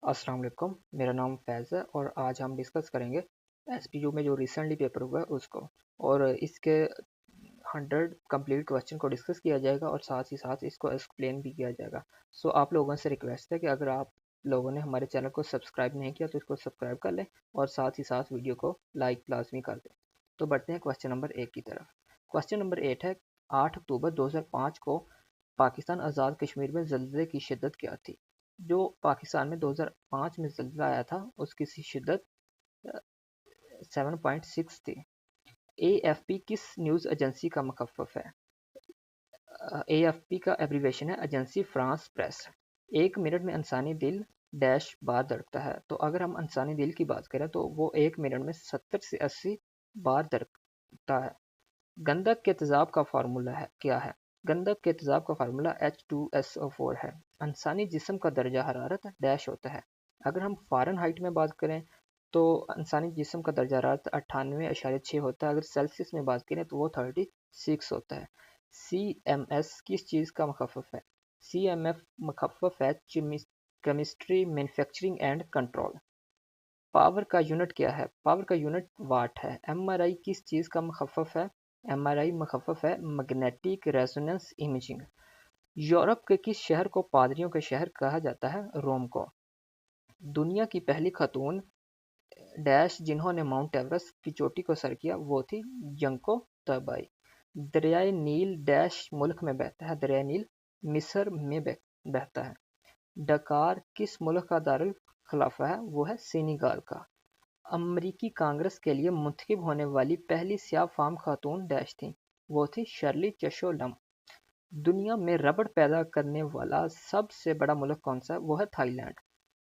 अस्सलाम वालेकुम, मेरा नाम फैज़ है और आज हम डिस्कस करेंगे एसपीयू में जो रिसेंटली पेपर हुआ है उसको। और इसके 100 कंप्लीट क्वेश्चन को डिस्कस किया जाएगा और साथ ही साथ इसको एक्सप्लेन भी किया जाएगा। सो आप लोगों से रिक्वेस्ट है कि अगर आप लोगों ने हमारे चैनल को सब्सक्राइब नहीं किया तो इसको सब्सक्राइब कर लें और साथ ही साथ वीडियो को लाइक लाजमी कर दें। तो बढ़ते हैं क्वेश्चन नंबर 1 की तरफ। क्वेश्चन नंबर 8 है, 8 अक्टूबर 2005 को पाकिस्तान आज़ाद कश्मीर में ज़ल्ज़ले की शिद्दत क्या थी? जो पाकिस्तान में 2005 में ज़ल्ज़ला आया था उसकी शिद्दत 7.6 थी। एएफपी किस न्यूज़ एजेंसी का मुखफ़्फ़फ़ है? एएफपी का एब्रीवेशन है एजेंसी फ्रांस प्रेस। 1 मिनट में इंसानी दिल डैश बार धड़कता है। तो अगर हम इंसानी दिल की बात करें तो वो 1 मिनट में 70 से 80 बार धड़कता है। गंधक के तेज़ाब का फार्मूला क्या है? गंधक के तेज़ाब का फार्मूला H2SO4 है। इंसानी जिस्म का दर्जा हरारत डैश होता है। अगर हम फ़ारेनहाइट में बात करें तो इंसानी जिस्म का दर्जा हरारत 98.6 होता है। अगर सेल्सियस में बात करें तो वो 36 होता है। CMS किस चीज़ का मुखफ़्फ़फ़ है? CMF मुखफ़्फ़फ़ है chemistry manufacturing and control. Power का यूनिट क्या है? पावर का यूनिट वाट है। एमआरआई किस चीज़ का मुखफ़्फ़फ़ है? एमआरआई मुखफ़्फ़फ़ है मैग्नेटिक रेजोनेंस इमेजिंग। यूरोप के किस शहर को पादरियों का शहर कहा जाता है? रोम को। दुनिया की पहली खातून डैश जिन्होंने माउंट एवरेस्ट की चोटी को सर किया वो थी यंको तबाई। दरियाए नील डैश मुल्क में बहता है? दरियाए नील मिस्र में बहता है। डकार किस मुल्क का दारुल खिलाफा है? वो है सेनेगाल का। अमरीकी कांग्रेस के लिए मुंतखब होने वाली पहली स्याह फाम खातून डैश थीं? वो थी शर्ली चशोलम। दुनिया में रबड़ पैदा करने वाला सबसे बड़ा मुल्क कौन सा है? वो है थाईलैंड।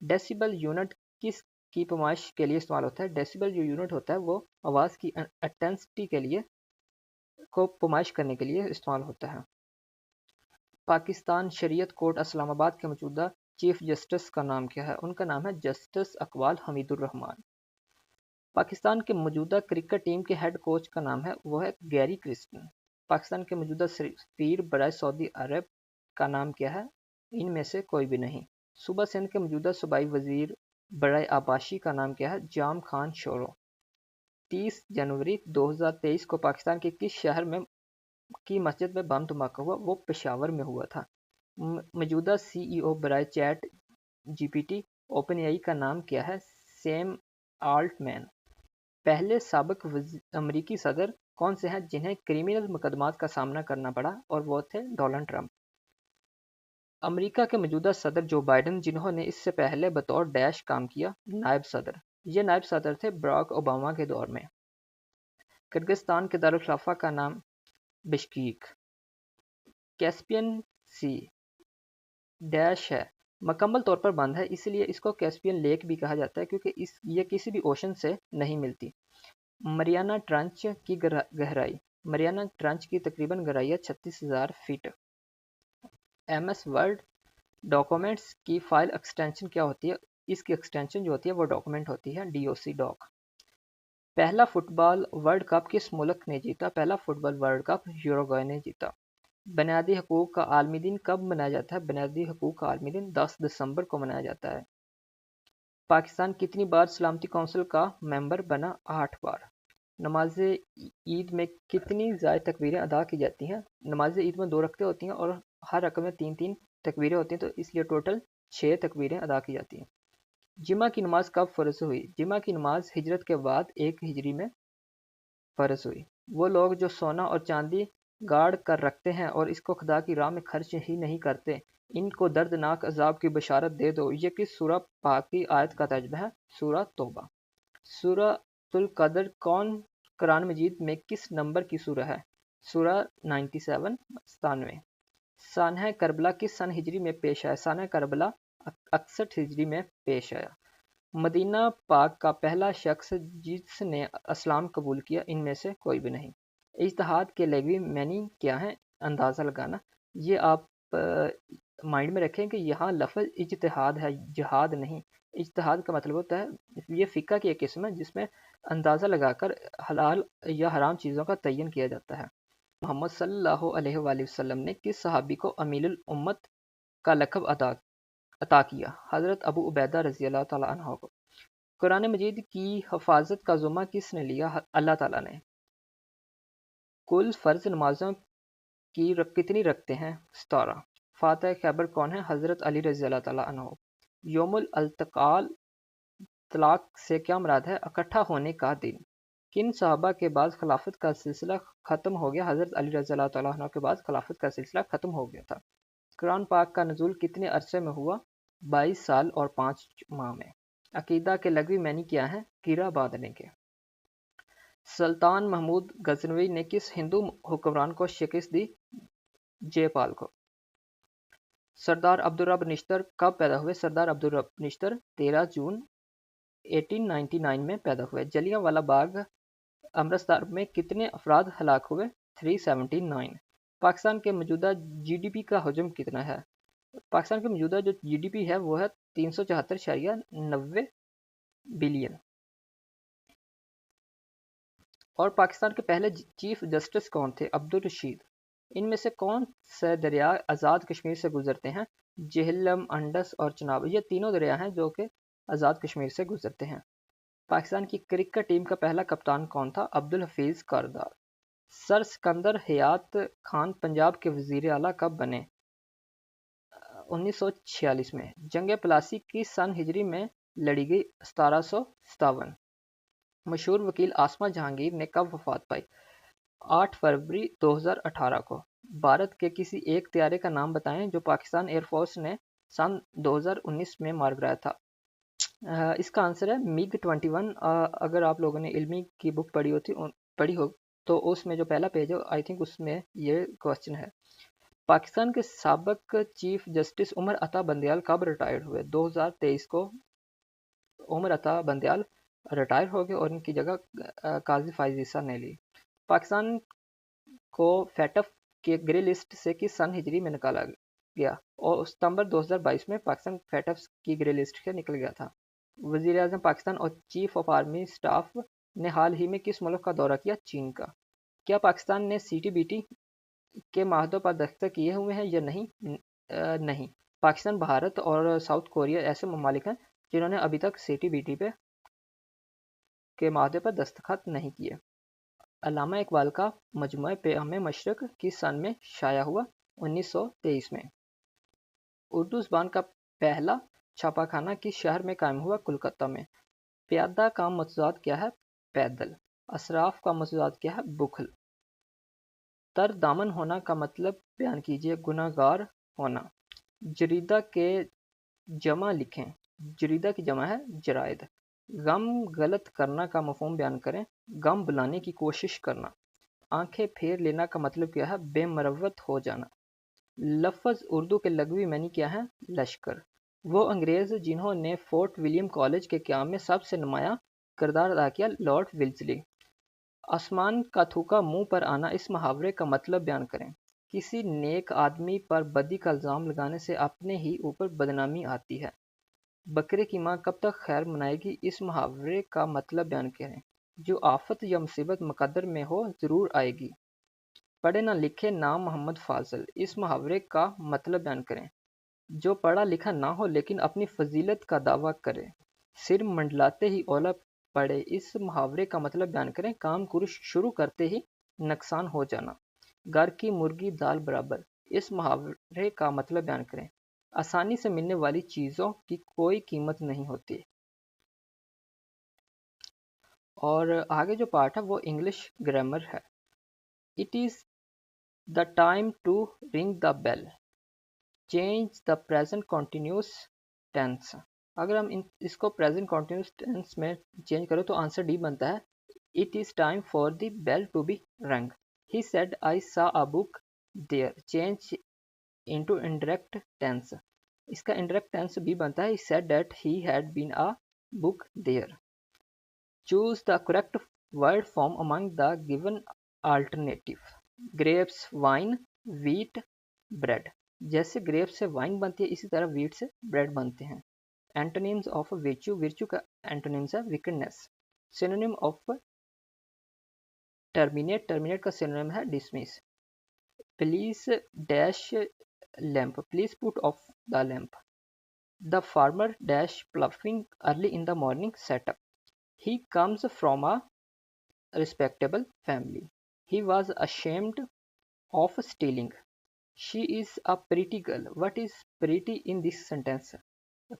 डेसिबल यूनिट किस की पैमाइश के लिए इस्तेमाल होता है? डेसिबल जो यूनिट होता है वो आवाज़ की इंटेंसिटी के लिए को पैमाइश करने के लिए इस्तेमाल होता है। पाकिस्तान शरीयत कोर्ट इस्लामाबाद के मौजूदा चीफ जस्टिस का नाम क्या है? उनका नाम है जस्टिस अकबाल हमीदुर रहमान। पाकिस्तान के मौजूदा क्रिकेट टीम के हेड कोच का नाम है वो है गैरी क्रिस्टन। पाकिस्तान के मौजूदा सफीर बराए सऊदी अरब का नाम क्या है? इनमें से कोई भी नहीं। सूबा सिंध के मौजूदा सूबाई वजीर बराए आबाशी का नाम क्या है? जाम खान शोरो। 30 जनवरी 2023 को पाकिस्तान के किस शहर में की मस्जिद में बम धमाका हुआ? वो पेशावर में हुआ था। मौजूदा सीईओ बराए चैट जीपीटी ओपन एआई का नाम क्या है? Sam Altman. पहले साबिक अमरीकी सदर कौन से हैं जिन्हें क्रिमिनल मुकदमात का सामना करना पड़ा? और वो थे डोनाल्ड ट्रंप। अमेरिका के मौजूदा सदर जो बाइडन जिन्होंने इससे पहले बतौर डैश काम किया नायब सदर। ये नायब सदर थे बराक ओबामा के दौर में। किर्गिस्तान के दारुल खिलाफा का नाम बिश्कीक। कैस्पियन सी डैश है मुकम्मल तौर पर बंद है, इसलिए इसको कैस्पियन लेक भी कहा जाता है क्योंकि ये किसी भी ओशन से नहीं मिलती। मरियाना ट्रंच की गहराई। मरियाना ट्रंच की तकरीबन गहराई है 36,000 फीट। एमएस वर्ड डॉक्यूमेंट्स की फाइल एक्सटेंशन क्या होती है? इसकी एक्सटेंशन जो होती है वो डॉक्यूमेंट होती है डीओसी डॉक। पहला फुटबॉल वर्ल्ड कप किस मुल्क ने जीता? पहला फुटबॉल वर्ल्ड कप यूरुग्वे ने जीता। बुनियादी हकूक का आलमी दिन कब मनाया जाता है? बुनियादी हकूक का आलमी दिन 10 दिसंबर को मनाया जाता है। पाकिस्तान कितनी बार सलामती कौंसिल का मेंबर बना? 8 बार। नमाज ईद में कितनी ज़ायद तकबीरें अदा की जाती हैं? नमाज ईद में 2 रकतें होती हैं और हर रकत में 3-3 तकबीरें होती हैं, तो इसलिए टोटल 6 तकबीरें अदा की जाती हैं। जिमा की नमाज कब फ़र्ज हुई? जिमा की नमाज हिजरत के बाद 1 हिजरी में फ़र्ज हुई। वो लोग जो सोना और चांदी गाड़ कर रखते हैं और इसको खुदा की राह में खर्च ही नहीं करते, इनको दर्दनाक अजाब की बशारत दे दो। ये किस सूरह पाक की आयत का तर्जुमा है? सूरह तौबा। सूरतुल कदर कौन कुरान मजीद में किस नंबर की सूरह है? सूरह 97 97। सानह करबला किस सन हिजरी में पेश आया? सानह करबला 61 हिजरी में पेश आया। मदीना पाक का पहला शख्स जिसने इस्लाम कबूल किया, इनमें से कोई भी नहीं। इज्तिहाद के लगवी मैनी क्या है? अंदाज़ा लगाना। ये आप माइंड में रखें कि यहाँ लफ्ज़ इज्तिहाद है, जिहाद नहीं। इज्तिहाद का मतलब होता है ये फ़िक़्ह की एक किस्म है जिसमें अंदाज़ा लगाकर हलाल या हराम चीज़ों का तयन किया जाता है। मोहम्मद सल्लल्लाहु अलैहि वसल्लम ने किस सहाबी को अमीरुल उम्मत का लक़ब अता अता किया हज़रत अबू उबैदा रज़ी अल्लाह ताला अन्हु को। कुरान मजीद की हफाजत का ज़ुम्मा किसने लिया? अल्लाह ताला ने। कुल फ़र्ज़ नमाज़ों की कितनी रखते हैं? 17। फातह खैबर कौन है? हज़रत अली रज़ी अल्लाह ताला अन्हु। यौमुल अल्तक़ाल तलाक से क्या मुराद है? इकट्ठा होने का दिन। किन सहाबा के बाद खिलाफत का सिलसिला ख़त्म हो गया? हज़रत अली रज़ी अल्लाह तआला अन्हु के बाद खिलाफत का सिलसिला ख़त्म हो गया था। कुरान पाक का नुज़ूल कितने अरसे में हुआ? 22 साल और 5 माह में। अकीदा के लग़वी मानी क्या है? कीड़ा बांधने के। सुल्तान महमूद गजनवी ने किस हिंदू हुक्मरान को शिकस्त दी? जयपाल को। सरदार अब्दुल रब निश्तर कब पैदा हुए? सरदार अब्दुल रब निश्तर 13 जून 1899 में पैदा हुए। जलियांवाला बाग अमृतसर में कितने अफराद हलाक हुए? 379। पाकिस्तान के मौजूदा जीडीपी का हजम कितना है? पाकिस्तान के मौजूदा जो जीडीपी है वो है 374.90 बिलियन। और पाकिस्तान के पहले चीफ जस्टिस कौन थे? अब्दुल रशीद। इनमें से कौन से दरिया आज़ाद कश्मीर से गुजरते हैं? जेहलम, अंडस और चनाब। ये तीनों दरिया हैं जो कि आज़ाद कश्मीर से गुजरते हैं। पाकिस्तान की क्रिकेट टीम का पहला कप्तान कौन था? अब्दुल हफीज़ कारदार। सर सिकंदर हयात खान पंजाब के वजीर आला कब बने? 1946 में। जंग प्लासी की सन हिजरी में लड़ी गई? 1757। मशहूर वकील आसमा जहांगीर ने कब वफात पाई? 8 फरवरी 2018 को। भारत के किसी एक तैयारे का नाम बताएं जो पाकिस्तान एयरफोर्स ने सन 2019 में मार गिराया था। इसका आंसर है मिग 21। अगर आप लोगों ने इल्मी की बुक पढ़ी हो तो उसमें जो पहला पेज है आई थिंक उसमें ये क्वेश्चन है। पाकिस्तान के साबिक चीफ जस्टिस उमर अता बंदयाल कब रिटायर्ड हुए? 2023 को उमर अता बंदयाल रिटायर हो गए और इनकी जगह काजी फाइज ईसा ने ली। पाकिस्तान को फेटफ के ग्रे लिस्ट से किस सन हिजरी में निकाला गया? और सितंबर 2022 में पाकिस्तान फेटफ की ग्रे लिस्ट से निकल गया था। वजीर आजम पाकिस्तान और चीफ ऑफ आर्मी स्टाफ ने हाल ही में किस मुल्क का दौरा किया? चीन का। क्या पाकिस्तान ने CTBT के माहदों पर दस्तखत किए हुए हैं या नहीं? नहीं। पाकिस्तान, भारत और साउथ कोरिया ऐसे ममालिक हैं जिन्होंने अभी तक CTBT के माहदे पर दस्तखत नहीं किए। अल्लामा इकबाल का मजमूआ पेगाम मशरक किस सन में शाया हुआ? 1923 में। उर्दू ज़बान का पहला छापाखाना किस शहर में कायम हुआ? कोलकाता में। प्यादा का मतज़ाद क्या है? पैदल। असराफ का मतज़ाद क्या है? बुखल। तर दामन होना का मतलब बयान कीजिए। गुनाहगार होना। जरीदा के जमा लिखें। जरीदा की जमा है जरायद। गम गलत करना का मफहूम बयान करें। गम बुलाने की कोशिश करना। आंखें फेर लेना का मतलब क्या है? बेमरवत हो जाना। लफ्ज़ उर्दू के लग़वी मानी क्या है? लश्कर। वो अंग्रेज़ जिन्होंने फोर्ट विलियम कॉलेज के क़याम में सबसे नुमायां किरदार अदा किया? लॉर्ड वेल्ज़ली। आसमान का थूका मुंह पर आना इस मुहावरे का मतलब बयान करें। किसी नेक आदमी पर बदी का इल्ज़ाम लगाने से अपने ही ऊपर बदनामी आती है। बकरे की माँ कब तक खैर मनाएगी? इस मुहावरे का मतलब बयान करें। जो आफत या मुसीबत मुकद्दर में हो ज़रूर आएगी। पढ़े ना लिखे नाम मोहम्मद फाजल। इस मुहावरे का मतलब बयान करें। जो पढ़ा लिखा ना हो लेकिन अपनी फजीलत का दावा करे। सिर मंडलाते ही ओला पड़े। इस मुहावरे का मतलब बयान करें। काम शुरू करते ही नुकसान हो जाना। घर की मुर्गी दाल बराबर। इस मुहावरे का मतलब बयान करें। आसानी से मिलने वाली चीज़ों की कोई कीमत नहीं होती। और आगे जो पार्ट है वो इंग्लिश ग्रामर है। It is the time to ring the bell. Change the present continuous tense. अगर हम इसको प्रेजेंट कॉन्टिन्यूस टेंस में चेंज करें तो आंसर डी बनता है। It is time for the bell to be rung. He said I saw a book there. Change into indirect tense. इसका indirect tense भी बनता है। He said that he had been a book there. Choose the correct word form among the given alternative. Grapes, wine, wheat, bread. जैसे grep से wine बनती है इसी तरह व्हीट से ब्रेड बनते हैं। Antonyms of विर्च्यू। विर्च्यू का एंटोनिम्स है wickedness. Synonym of terminate. Terminate का सिनोनिम है dismiss. Please dash lamp. Please put off the lamp. The farmer dash ploughing early in the morning set up. He comes from a respectable family. He was ashamed of stealing. She is a pretty girl. What is pretty in this sentence?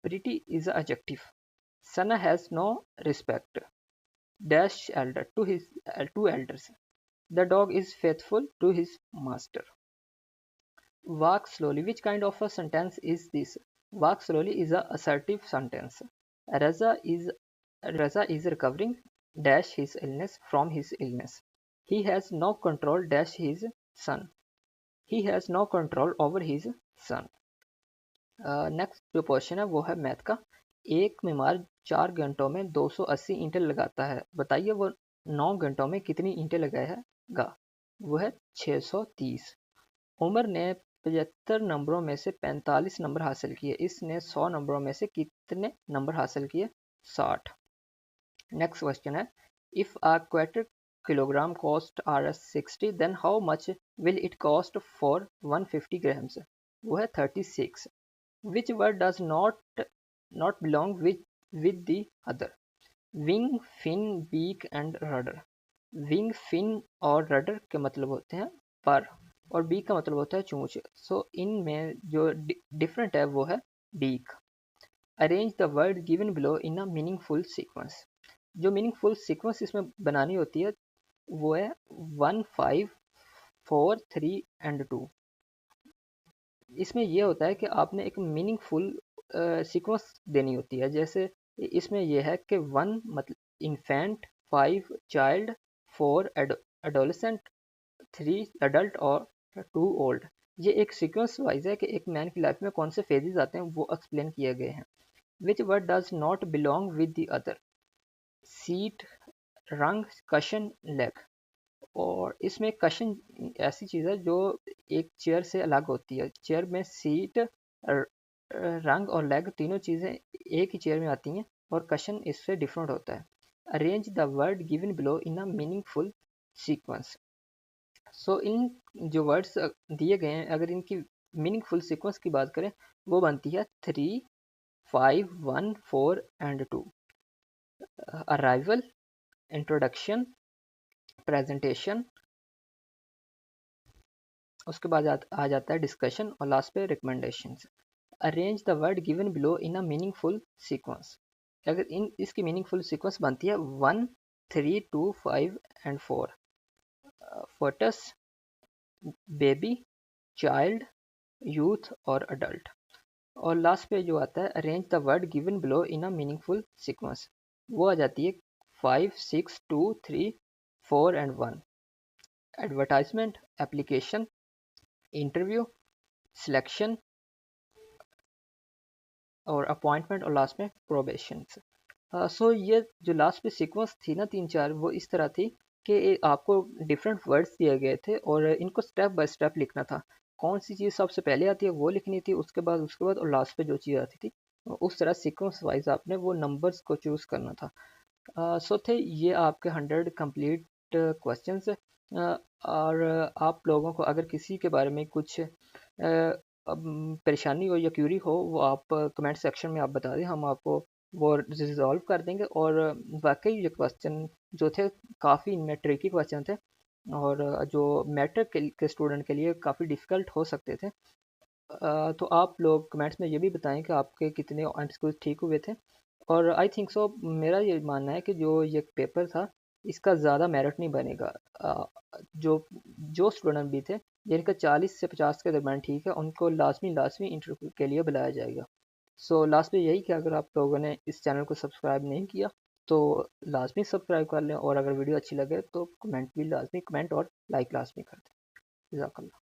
Pretty is an adjective. Sana has no respect. Dash elder to his two elders. The dog is faithful to his master. Walk slowly. Which kind of a sentence is this? Walk slowly is a assertive sentence. Raza is Raza is recovering dash his illness from his illness. He has no control dash his son. He has no control over his son. Next जो question है वो है math का। एक बीमार 4 घंटों में 280 ईंटें लगाता है, बताइए वो 9 घंटों में कितनी ईंटें लगाएगा? वो है 630। उमर ने 75 नंबरों में से 45 नंबर हासिल किए, इसने 100 नंबरों में से कितने नंबर हासिल किए? 60। नेक्स्ट क्वेश्चन है, if a quarter kilogram cost R 60 then how much will it cost for 150 grams? वो है 36। Which word does not belong with the other? Wing, fin, beak and rudder. Wing, fin और rudder के मतलब होते हैं पर, और beak का मतलब होता है चोंच। सो इनमें जो डिफरेंट है वो है beak. Arrange the word given below in a meaningful sequence. जो meaningful sequence इसमें बनानी होती है वो है 1, 5, 4, 3 and 2. इसमें ये होता है कि आपने एक मीनिंगफुल सीक्वेंस देनी होती है। जैसे इसमें यह है कि 1 मतलब इन्फेंट, 5 चाइल्ड, 4 एडोलेसेंट, 3 एडल्ट और 2 ओल्ड। ये एक सीक्वेंस वाइज है कि एक मैन की लाइफ में कौन से फेजेस आते हैं वो एक्सप्लेन किए गए हैं। Which word does not belong with the other? Seat, रंग, कशन, लेग। और इसमें कशन ऐसी चीज़ है जो एक चेयर से अलग होती है। चेयर में सीट, रंग और लेग तीनों चीज़ें एक ही चेयर में आती हैं, और कशन इससे डिफरेंट होता है। Arrange the word given below in a meaningful sequence. So इन जो वर्ड्स दिए गए हैं अगर इनकी मीनिंगफुल सीक्वेंस की बात करें वो बनती है 3, 5, 1, 4 एंड 2। अराइवल, इंट्रोडक्शन, प्रेजेंटेशन, उसके बाद आ जाता है डिस्कशन और लास्ट पे recommendations. Arrange the word given below in a meaningful sequence. अगर इसकी मीनिंगफुल सीक्वेंस बनती है 1, 3, 2, 5 and 4। Photos, baby, child, youth और अडल्ट। और लास्ट पे जो आता है arrange the word given below in a meaningful sequence, वो आ जाती है 5, 6, 2, 3, 4 and 1। Advertisement, application, interview, selection और अपॉइंटमेंट और लास्ट में प्रोबेशन। सो ये जो लास्ट पे सीक्वेंस थी ना 3-4 वो इस तरह थी कि आपको डिफरेंट वर्ड्स दिए गए थे और इनको स्टेप बाय स्टेप लिखना था। कौन सी चीज़ सबसे पहले आती है वो लिखनी थी, उसके बाद और लास्ट पे जो चीज़ आती थी उस तरह सीक्वेंस वाइज आपने वो नंबर्स को चूज़ करना था। सो थे ये आपके 100 कंप्लीट क्वेश्चंस। और आप लोगों को अगर किसी के बारे में कुछ परेशानी हो या क्यूरी हो वो आप कमेंट सेक्शन में आप बता दें, हम आपको वो रिजॉल्व कर देंगे। और वाकई ये क्वेश्चन जो थे काफ़ी इनमें ट्रिकी क्वेश्चन थे और जो मैट्रिक के स्टूडेंट के लिए काफ़ी डिफ़िकल्ट हो सकते थे। तो आप लोग कमेंट्स में ये भी बताएं कि आपके कितने आंसर्स ठीक हुए थे। और आई थिंक सो मेरा ये मानना है कि जो ये पेपर था इसका ज़्यादा मेरिट नहीं बनेगा। जो जो स्टूडेंट भी थे जिनका 40 से 50 के दरम्यान ठीक है उनको लाजमी इंटरव्यू के लिए बुलाया जाएगा। सो लास्ट में यही कि अगर आप लोगों ने इस चैनल को सब्सक्राइब नहीं किया तो लाजमी सब्सक्राइब कर लें, और अगर वीडियो अच्छी लगे तो कमेंट भी लाजमी कमेंट और लाइक लाजमी कर दें। जज़ाकल्लाह।